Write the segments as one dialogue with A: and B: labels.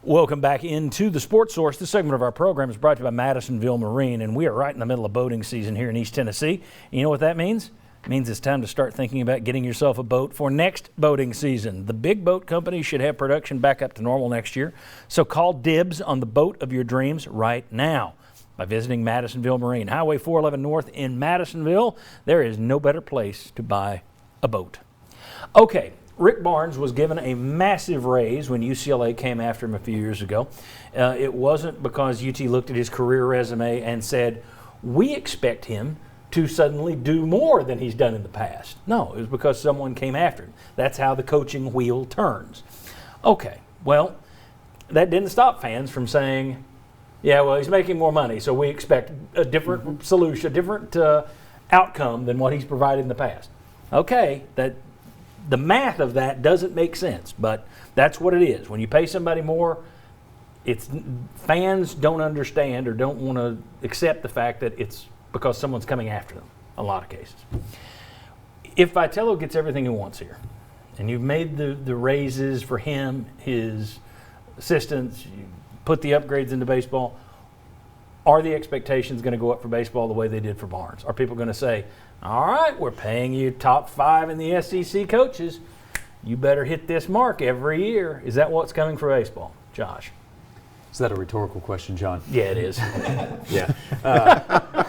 A: Welcome back into the Sports Source. This segment of our program is brought to you by Madisonville Marine, and we are right in the middle of boating season here in East Tennessee. You know what that means? It means it's time to start thinking about getting yourself a boat for next boating season. The big boat companies should have production back up to normal next year, so call dibs on the boat of your dreams right now by visiting Madisonville Marine. Highway 411 North in Madisonville. There is no better place to buy a boat. Okay. Rick Barnes was given a massive raise when UCLA came after him a few years ago. It wasn't because UT looked at his career resume and said, we expect him to suddenly do more than he's done in the past. No, it was because someone came after him. That's how the coaching wheel turns. Okay, well, that didn't stop fans from saying, yeah, well, he's making more money, so we expect a different solution, a different outcome than what he's provided in the past. Okay, the math of that doesn't make sense, but that's what it is. When you pay somebody more, fans don't understand or don't want to accept the fact that it's because someone's coming after them, a lot of cases. If Vitello gets everything he wants here, and you've made the raises for him, his assistants, you put the upgrades into baseball, are the expectations going to go up for baseball the way they did for Barnes? Are people going to say, all right, we're paying you top 5 in the SEC coaches. You better hit this mark every year. Is that what's coming for baseball? Josh?
B: Is that a rhetorical question, John?
A: Yeah, it is.
B: Yeah.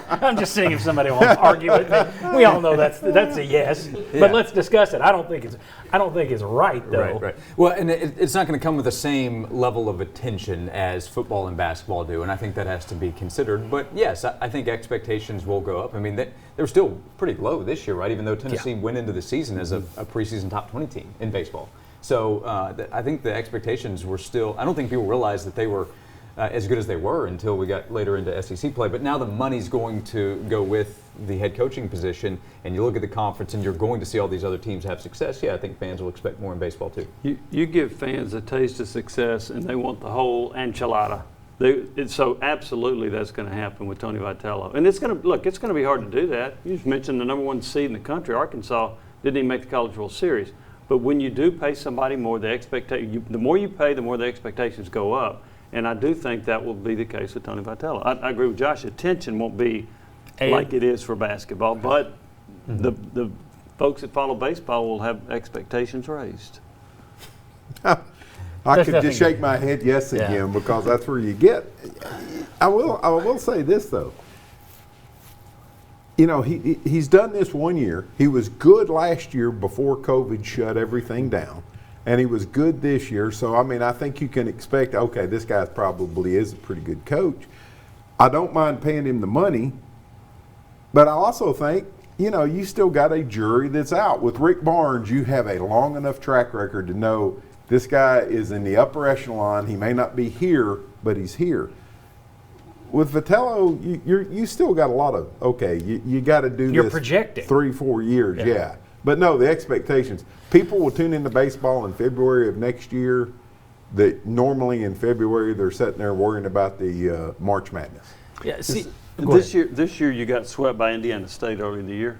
A: I'm just seeing if somebody wants to argue with me. We all know that's a yes, but let's discuss it. I don't think it's right though.
B: Right. Well, and it's not going to come with the same level of attention as football and basketball do, and I think that has to be considered. But yes, I think expectations will go up. I mean, they were still pretty low this year, right? Even though Tennessee went into the season as a preseason top 20 team in baseball. So I think the expectations were still, I don't think people realized that they were as good as they were until we got later into SEC play. But now the money's going to go with the head coaching position, and you look at the conference and you're going to see all these other teams have success. Yeah, I think fans will expect more in baseball too.
C: You give fans a taste of success and they want the whole enchilada. So absolutely that's going to happen with Tony Vitello. And it's going to be hard to do that. You just mentioned the number 1 seed in the country. Arkansas didn't even make the College World Series. But when you do pay somebody more, the more you pay, the more the expectations go up. And I do think that will be the case with Tony Vitello. I agree with Josh. Attention won't be like it is for basketball, but the folks that follow baseball will have expectations raised.
D: I could just shake my head yes again because that's where you get. I will say this though. You know, he's done this 1 year. He was good last year before COVID shut everything down. And he was good this year. So, I mean, I think you can expect, okay, this guy probably is a pretty good coach. I don't mind paying him the money. But I also think, you know, you still got a jury that's out. With Rick Barnes, you have a long enough track record to know this guy is in the upper echelon. He may not be here, but he's here. With Vitello, you still got a lot of, okay, you got to do
A: You're projecting
D: 3-4 years, yeah. But no, the expectations. People will tune into baseball in February of next year that normally in February they're sitting there worrying about the March Madness.
A: Yeah, see,
C: this year you got swept by Indiana State early in the year.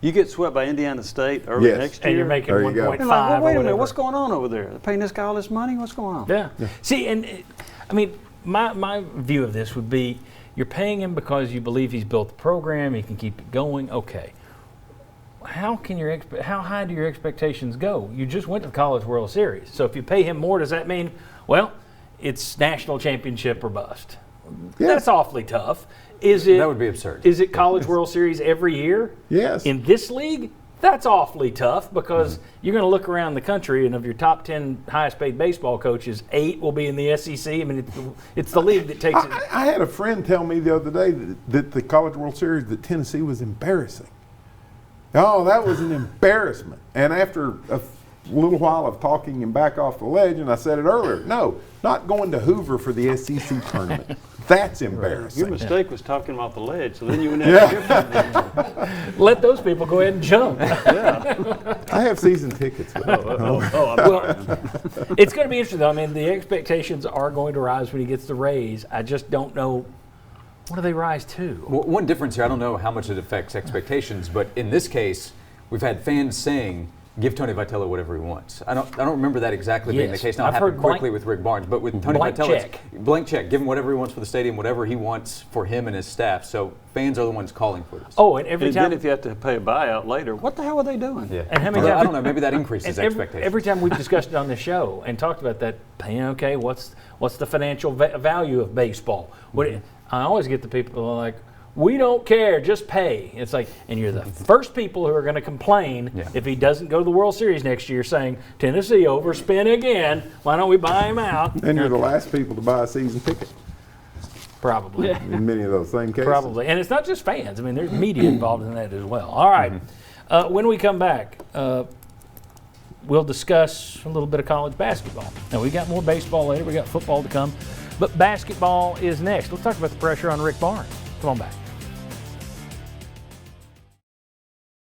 C: You get swept by Indiana State early next year.
A: And you're making 1.5
C: like, well, wait a minute, what's going on over there? They're paying this guy all this money? What's going on?
A: Yeah. See, and I mean, my view of this would be you're paying him because you believe he's built the program, he can keep it going. Okay. How high do your expectations go? You just went to the College World Series. So if you pay him more, does that mean, well, it's national championship or bust? Yes. That's awfully tough.
B: That would be absurd.
A: Is it College World Series every year?
D: Yes.
A: In this league? That's awfully tough because you're going to look around the country and of your top 10 highest paid baseball coaches, 8 will be in the SEC. I mean, it's the league that takes it.
D: I had a friend tell me the other day that the College World Series that Tennessee was embarrassing. Oh, that was an embarrassment. And after a little while of talking him back off the ledge, and I said it earlier, no, not going to Hoover for the SEC tournament. That's embarrassing.
C: Your mistake was talking him off the ledge, so then you went out.
A: Let those people go ahead and jump.
D: I have season tickets.
A: Well, it's going to be interesting, though. I mean, the expectations are going to rise when he gets the raise. I just don't know. What do they rise to?
B: Well, one difference here, I don't know how much it affects expectations, but in this case, we've had fans saying, give Tony Vitello whatever he wants. I don't remember that exactly being the
A: Yes,
B: case. Now,
A: I've
B: it happened
A: heard
B: quickly with Rick Barnes, but with Tony
A: blank
B: Vitello,
A: check.
B: it's blank check. Give him whatever he wants for the stadium, whatever he wants for him and his staff. So fans are the ones calling for this.
A: Oh, and every
C: And
A: time.
C: then if you have to pay a buyout later, what the hell are they doing?
B: Yeah.
A: And how many
B: Well,
A: times-
B: I don't know. Maybe that increases
A: And
B: expectations.
A: every time we've discussed it on the show and talked about that, okay, what's the financial value of baseball? I always get the people who are like, we don't care, just pay. It's like, and you're the first people who are going to complain if he doesn't go to the World Series next year, saying Tennessee overspent again. Why don't we buy him out?
D: And you're the last people to buy a season ticket
A: Probably.
D: in many of those same cases.
A: Probably. And it's not just fans. I mean, there's media involved in that as well. All right. When we come back, we'll discuss a little bit of college basketball. Now, we got more baseball later. We got football to come. But basketball is next. Let's talk about the pressure on Rick Barnes. Come on back.